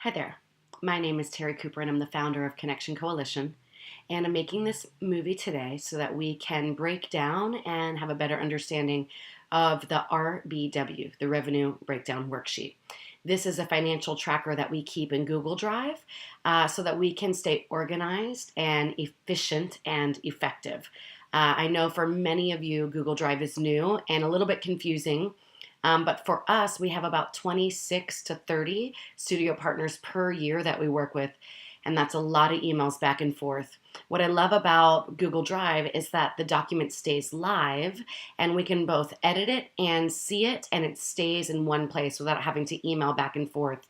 Hi there. My name is Terry Cooper, and I'm the founder of Connection Coalition. And I'm making this movie today so that we can break down and have a better understanding of the RBW, the Revenue Breakdown Worksheet. This is a financial tracker that we keep in Google Drive so that we can stay organized and efficient and effective. I know for many of you, Google Drive is new and a little bit confusing. But for us, we have about 26 to 30 studio partners per year that we work with. And that's a lot of emails back and forth. What I love about Google Drive is that the document stays live and we can both edit it and see it, and it stays in one place without having to email back and forth.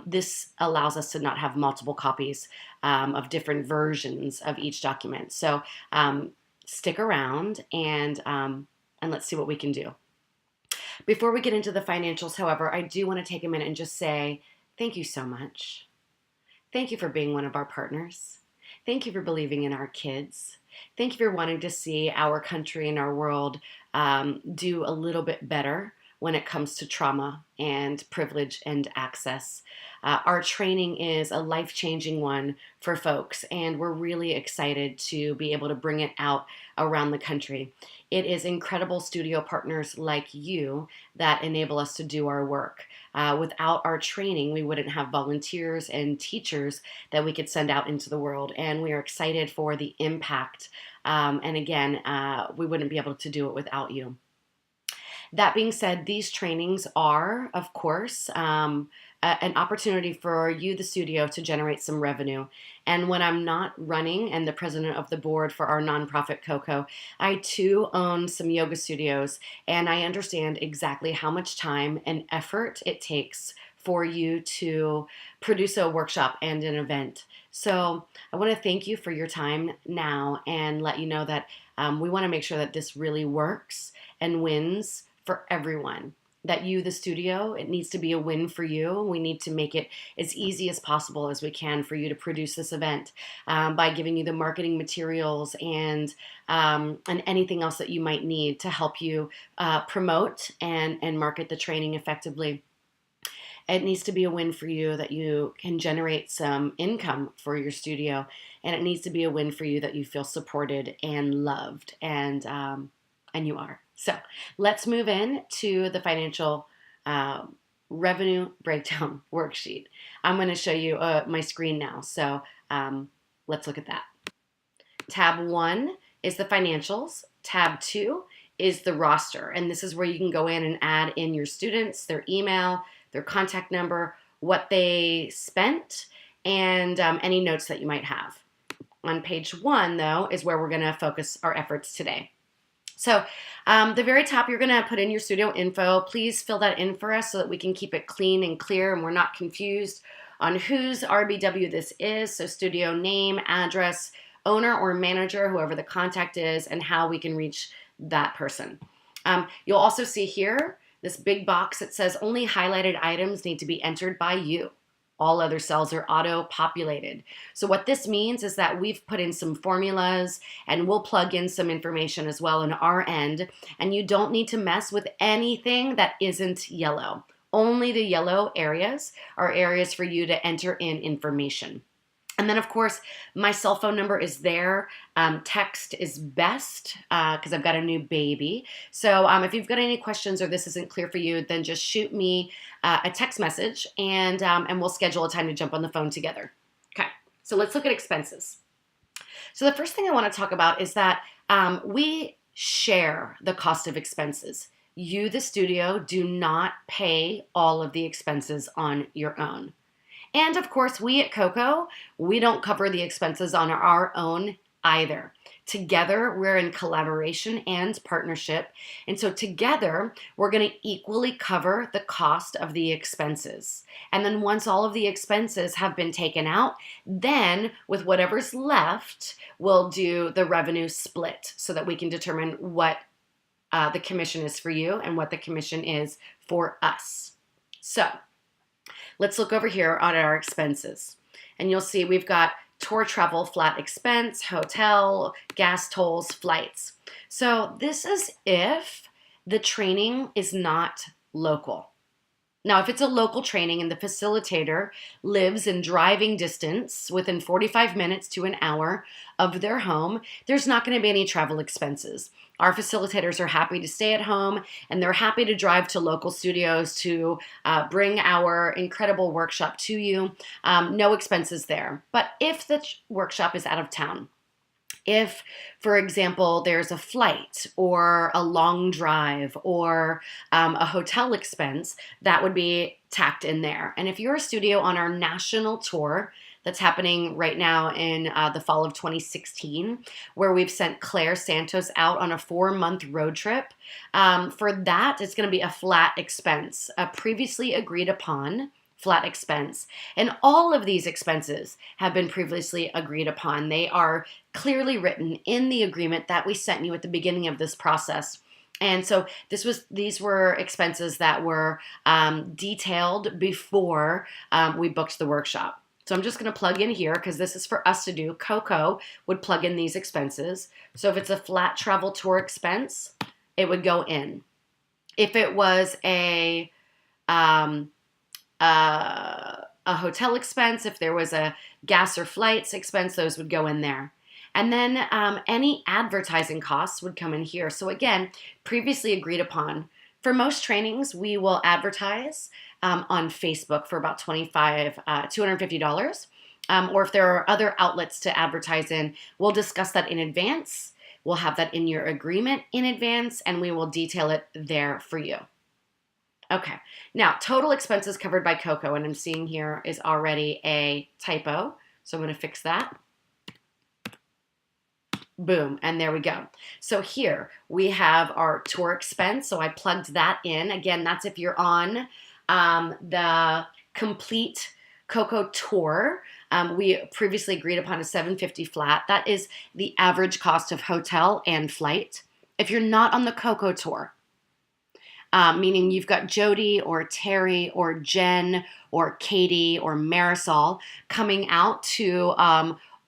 This allows us to not have multiple copies of different versions of each document. So stick around and let's see what we can do. Before we get into the financials, however, I do want to take a minute and just say thank you so much. Thank you for being one of our partners. Thank you for believing in our kids. Thank you for wanting to see our country and our world do a little bit better when it comes to trauma and privilege and access. Our training is a life-changing one for folks, and we're really excited to be able to bring it out around the country. It is incredible studio partners like you that enable us to do our work. Without our training, we wouldn't have volunteers and teachers that we could send out into the world, and we are excited for the impact. And again, we wouldn't be able to do it without you. That being said, these trainings are, of course, an opportunity for you, the studio, to generate some revenue. And when I'm not running and the president of the board for our nonprofit COCO, I too own some yoga studios, and I understand exactly how much time and effort it takes for you to produce a workshop and an event. So I want to thank you for your time now and let you know that we want to make sure that this really works and wins for everyone. That you, the studio, it needs to be a win for you. We need to make it as easy as possible as we can for you to produce this event by giving you the marketing materials and anything else that you might need to help you promote and market the training effectively. It needs to be a win for you that you can generate some income for your studio, and it needs to be a win for you that you feel supported and loved, and you are. So let's move in to the financial revenue breakdown worksheet. I'm going to show you my screen now. So let's look at that. Tab 1 is the financials. Tab 2 is the roster. And this is where you can go in and add in your students, their email, their contact number, what they spent, and any notes that you might have. On page 1, though, is where we're going to focus our efforts today. So the very top, you're going to put in your studio info. Please fill that in for us so that we can keep it clean and clear and we're not confused on whose RBW this is. So studio name, address, owner or manager, whoever the contact is, and how we can reach that person. You'll also see here this big box that says only highlighted items need to be entered by you. All other cells are auto-populated. So what this means is that we've put in some formulas and we'll plug in some information as well on our end, and you don't need to mess with anything that isn't yellow. Only the yellow areas are areas for you to enter in information. And then, of course, my cell phone number is there. Text is best because I've got a new baby. So if you've got any questions or this isn't clear for you, then just shoot me a text message and we'll schedule a time to jump on the phone together. Okay, so let's look at expenses. So the first thing I want to talk about is that we share the cost of expenses. You, the studio, do not pay all of the expenses on your own. And of course, we at COCO, we don't cover the expenses on our own either. Together, we're in collaboration and partnership. And so together, we're going to equally cover the cost of the expenses. And then once all of the expenses have been taken out, then with whatever's left, we'll do the revenue split so that we can determine what the commission is for you and what the commission is for us. So let's look over here on our expenses. And you'll see we've got tour travel, flat expense, hotel, gas tolls, flights. So this is if the training is not local. Now, if it's a local training and the facilitator lives in driving distance within 45 minutes to an hour of their home, there's not going to be any travel expenses. Our facilitators are happy to stay at home and they're happy to drive to local studios to bring our incredible workshop to you. No expenses there. But if the workshop is out of town, if, for example, there's a flight or a long drive or a hotel expense, that would be tacked in there. And if you're a studio on our national tour that's happening right now in the fall of 2016, where we've sent Claire Santos out on a 4-month road trip, for that, it's going to be a flat expense, a previously agreed upon flat expense. And all of these expenses have been previously agreed upon. They are clearly written in the agreement that we sent you at the beginning of this process. And so these were expenses that were detailed before we booked the workshop. So I'm just going to plug in here because this is for us to do. Coco would plug in these expenses. So if it's a flat travel tour expense, it would go in. If it was a hotel expense, if there was a gas or flights expense, those would go in there. And then any advertising costs would come in here. So again, previously agreed upon. For most trainings, we will advertise on Facebook for about $250. Or if there are other outlets to advertise in, we'll discuss that in advance. We'll have that in your agreement in advance, and we will detail it there for you. Okay, now total expenses covered by Coco, and I'm seeing here is already a typo, so I'm going to fix that. Boom, and there we go. So here we have our tour expense, so I plugged that in. Again, that's if you're on the complete Coco tour. We previously agreed upon a $750 flat. That is the average cost of hotel and flight. If you're not on the Coco tour, meaning you've got Jody or Terry or Jen or Katie or Marisol coming out to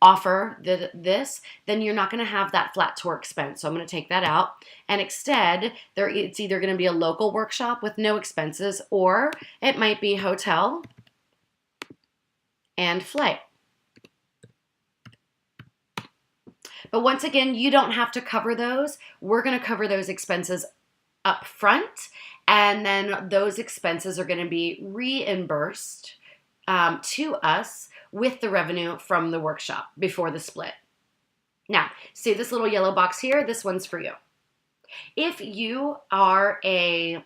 offer this, then you're not going to have that flat tour expense. So I'm going to take that out. And instead, it's either going to be a local workshop with no expenses, or it might be hotel and flight. But once again, you don't have to cover those. We're going to cover those expenses up front, and then those expenses are going to be reimbursed to us with the revenue from the workshop before the split. Now, see this little yellow box here? This one's for you. If you are in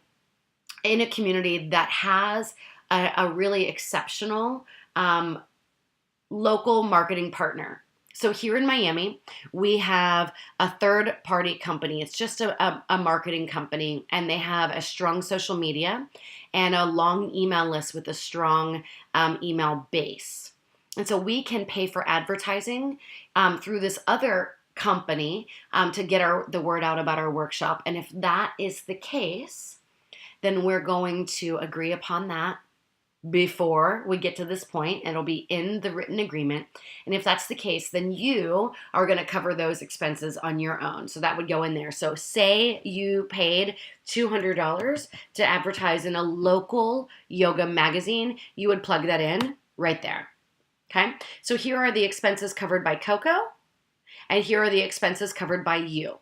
a community that has a really exceptional local marketing partner. So here in Miami, we have a third-party company. It's just a marketing company, and they have a strong social media and a long email list with a strong email base. And so we can pay for advertising through this other company to get the word out about our workshop. And if that is the case, then we're going to agree upon that before we get to this point. It'll be in the written agreement. And if that's the case, then you are going to cover those expenses on your own. So that would go in there. So say you paid $200 to advertise in a local yoga magazine, you would plug that in right there. Okay? So here are the expenses covered by Coco, and here are the expenses covered by you.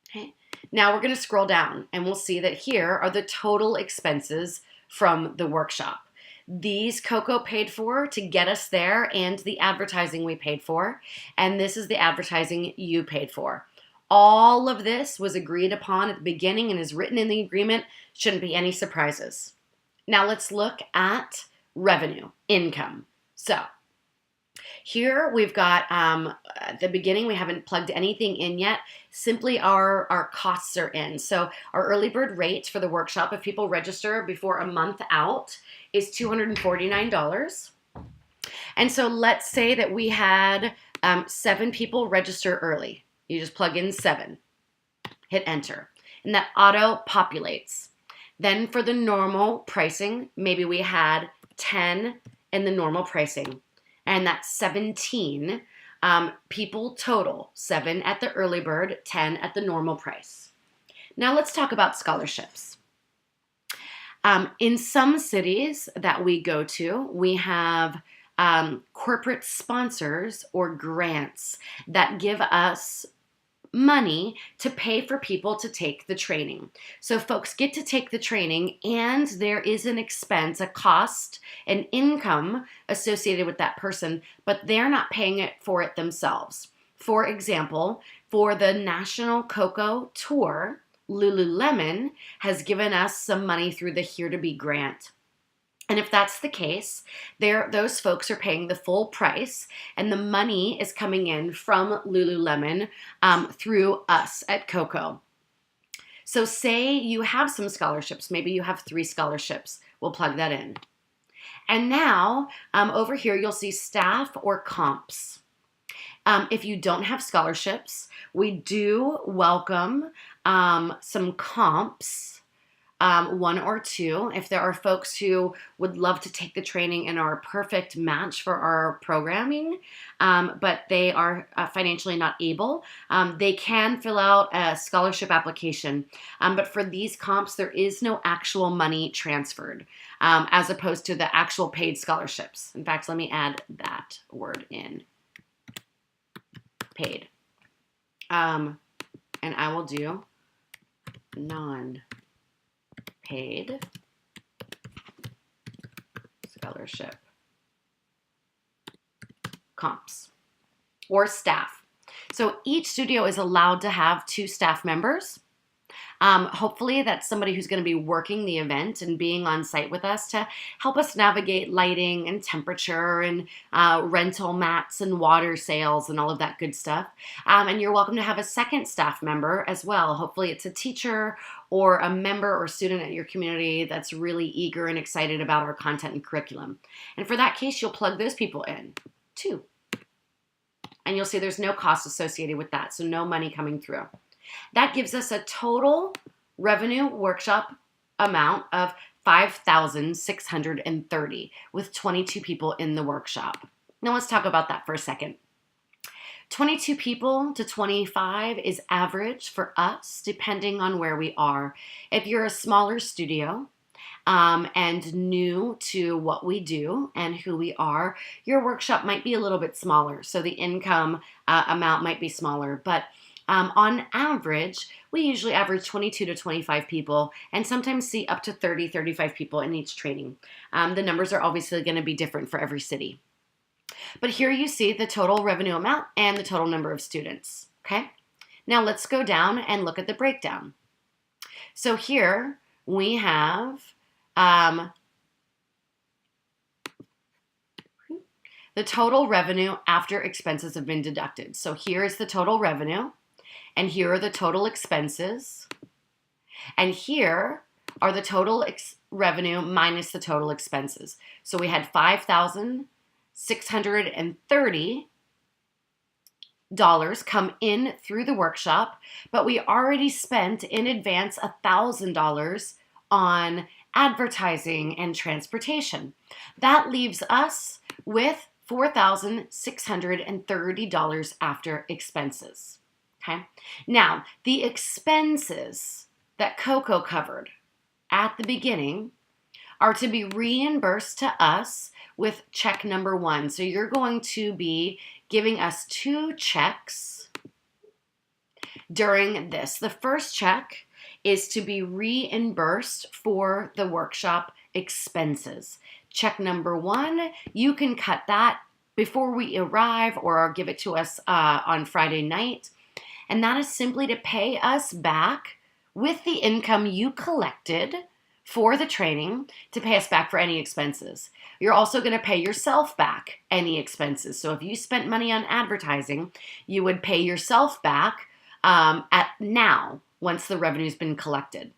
Okay? Now we're going to scroll down, and we'll see that here are the total expenses from the workshop. These Coco paid for to get us there, and the advertising we paid for, and this is the advertising you paid for. All of this was agreed upon at the beginning and is written in the agreement. Shouldn't be any surprises. Now let's look at revenue, income. So here we've got, at the beginning, we haven't plugged anything in yet. Simply our costs are in. So our early bird rate for the workshop, if people register before a month out, is $249. And so let's say that we had 7 people register early. You just plug in 7, hit enter, and that auto populates. Then for the normal pricing, maybe we had 10 in the normal pricing, and that's 17 people total, 7 at the early bird, 10 at the normal price. Now let's talk about scholarships. In some cities that we go to, we have corporate sponsors or grants that give us money to pay for people to take the training. So folks get to take the training, and there is an expense, a cost, an income associated with that person, but they're not paying it for it themselves. For example, for the National Cocoa Tour, Lululemon has given us some money through the Here to Be grant. And if that's the case, those folks are paying the full price, and the money is coming in from Lululemon through us at Coco. So say you have some scholarships. Maybe you have 3 scholarships. We'll plug that in. And now over here, you'll see staff or comps. If you don't have scholarships, we do welcome some comps. 1 or 2, if there are folks who would love to take the training and are a perfect match for our programming, but they are financially not able, they can fill out a scholarship application. But for these comps, there is no actual money transferred, as opposed to the actual paid scholarships. In fact, let me add that word in, paid. And I will do non-paid scholarship comps or staff. So each studio is allowed to have 2 staff members. Hopefully that's somebody who's going to be working the event and being on site with us to help us navigate lighting and temperature and rental mats and water sales and all of that good stuff. And you're welcome to have a second staff member as well. Hopefully it's a teacher or a member or student at your community that's really eager and excited about our content and curriculum. And for that case, you'll plug those people in too. And you'll see there's no cost associated with that, so no money coming through. That gives us a total revenue workshop amount of $5,630 with 22 people in the workshop. Now let's talk about that for a second. 22 people to 25 is average for us, depending on where we are. If you're a smaller studio and new to what we do and who we are, your workshop might be a little bit smaller, so the income amount might be smaller. But on average, we usually average 22 to 25 people and sometimes see up to 30, 35 people in each training. The numbers are obviously going to be different for every city. But here you see the total revenue amount and the total number of students, okay? Now let's go down and look at the breakdown. So here we have the total revenue after expenses have been deducted. So here is the total revenue, and here are the total expenses, and here are the total revenue minus the total expenses. So we had $5,630 come in through the workshop, but we already spent in advance $1,000 on advertising and transportation. That leaves us with $4,630 after expenses. Okay. Now, the expenses that Coco covered at the beginning are to be reimbursed to us with check number 1. So you're going to be giving us 2 checks during this. The first check is to be reimbursed for the workshop expenses. Check number 1, you can cut that before we arrive or give it to us on Friday night. And that is simply to pay us back with the income you collected for the training, to pay us back for any expenses. You're also going to pay yourself back any expenses. So if you spent money on advertising, you would pay yourself back at now once the revenue's been collected.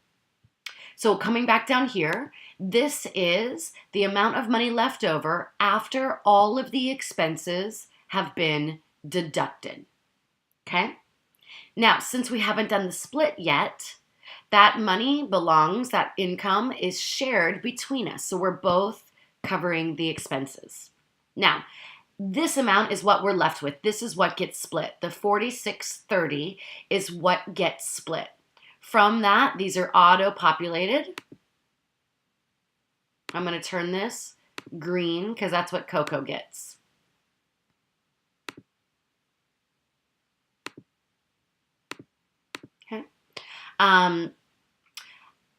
So coming back down here, this is the amount of money left over after all of the expenses have been deducted. Okay? Now, since we haven't done the split yet, that money belongs, that income is shared between us. So we're both covering the expenses. Now, this amount is what we're left with. This is what gets split. The $4,630 is what gets split. From that, these are auto-populated. I'm going to turn this green because that's what cocoa gets. Okay.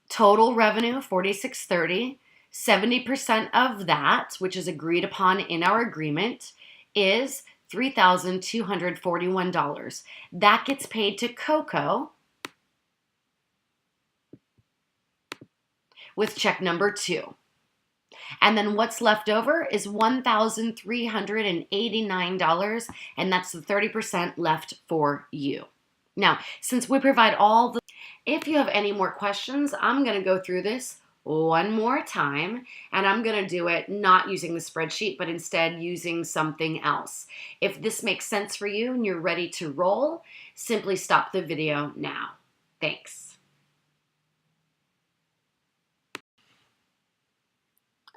Total revenue, $46.30. 70% of that, which is agreed upon in our agreement, is $3,241. That gets paid to Coco with check number 2. And then what's left over is $1,389, and that's the 30% left for you. Now, since we provide all the, if you have any more questions, I'm going to go through this one more time, and I'm going to do it not using the spreadsheet, but instead using something else. If this makes sense for you and you're ready to roll, simply stop the video now. Thanks.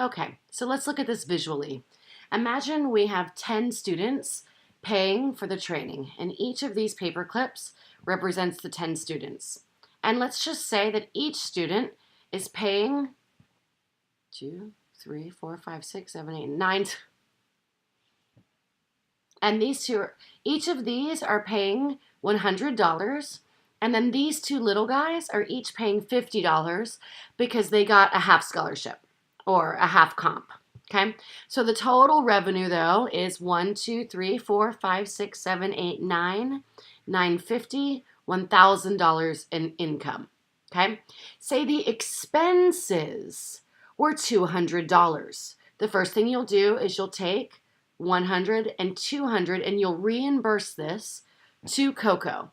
Okay, so let's look at this visually. Imagine we have 10 students paying for the training, and each of these paper clips represents the 10 students. And let's just say that each student is paying 2, 3, 4, 5, 6, 7, 8, 9. And these two, each of these are paying $100. And then these two little guys are each paying $50 because they got a half scholarship or a half comp. Okay, so the total revenue though is 1, 2, 3, 4, 5, 6, 7, 8, 9, $950, $1,000 in income. Okay, say the expenses were $200. The first thing you'll do is you'll take 100 and 200 and you'll reimburse this to Coco.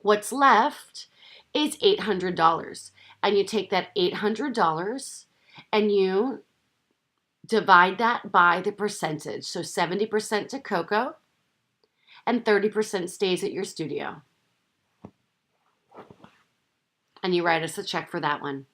What's left is $800, and you take that $800 and you divide that by the percentage. So 70% to Coco and 30% stays at your studio. And you write us a check for that one.